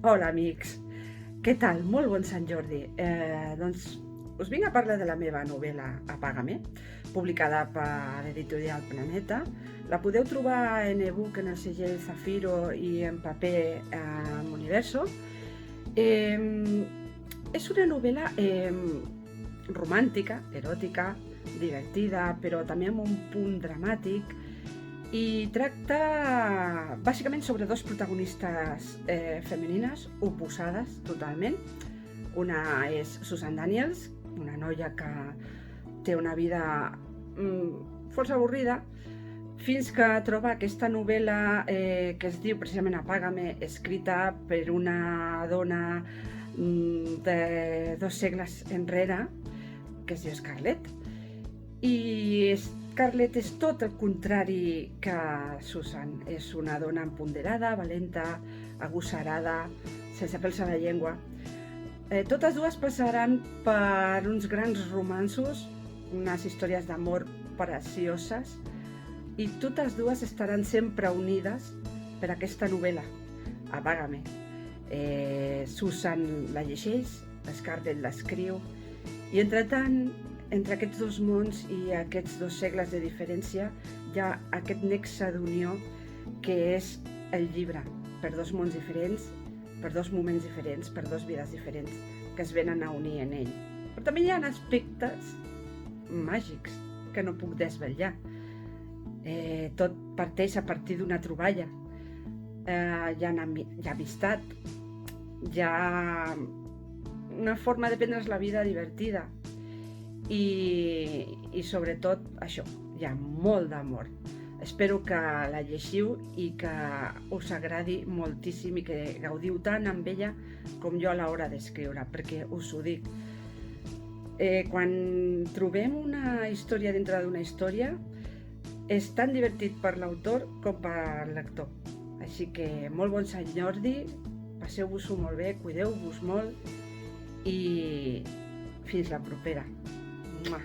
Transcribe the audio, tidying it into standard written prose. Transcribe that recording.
Hola, amics. Què tal? Molt bon Sant Jordi. Doncs us vinc a parlar de la meva novel·la Apágame, publicada per l'editorial Planeta. La podeu trobar en e-book en el segell Zafiro i en paper en Universo. És una novel·la romàntica, eròtica, divertida, però també amb un punt dramàtic, i tracta bàsicament sobre dos protagonistes femenines oposades totalment. Una és Susan Daniels, una noia que té una vida força avorrida, fins que troba aquesta novel·la que es diu precisament Apágame, escrita per una dona de 2 segles enrere, que es diu Scarlett. I Scarlett és tot el contrari que Susan. És una dona empoderada, valenta, agosarada, sense pèls a la llengua. Totes dues passaran per uns grans romanços, unes històries d'amor precioses, i totes dues estaran sempre unides per aquesta novel·la, Apágame. Susan la llegeix, Scarlett l'escriu, i entretant, entre aquests dos mons i aquests 2 segles de diferència, hi ha aquest nexe d'unió que és el llibre, per 2 mons diferents, per 2 moments diferents, per 2 vides diferents, que es venen a unir en ell. Però també hi ha aspectes màgics que no puc desvetllar. Tot parteix a partir d'una troballa. Hi ha amistat, hi ha una forma de prendre's la vida divertida, i sobretot això, hi ha molt d'amor. Espero que la llegiu i que us agradi moltíssim i que gaudiu tant amb ella com jo a l'hora d'escriure, perquè us ho dic, quan trobem una història dintre d'una història és tan divertit per l'autor com per el lector. Així que molt bon Sant Jordi, passeu-vos-ho molt bé, cuideu-vos molt i fins la propera. Mua.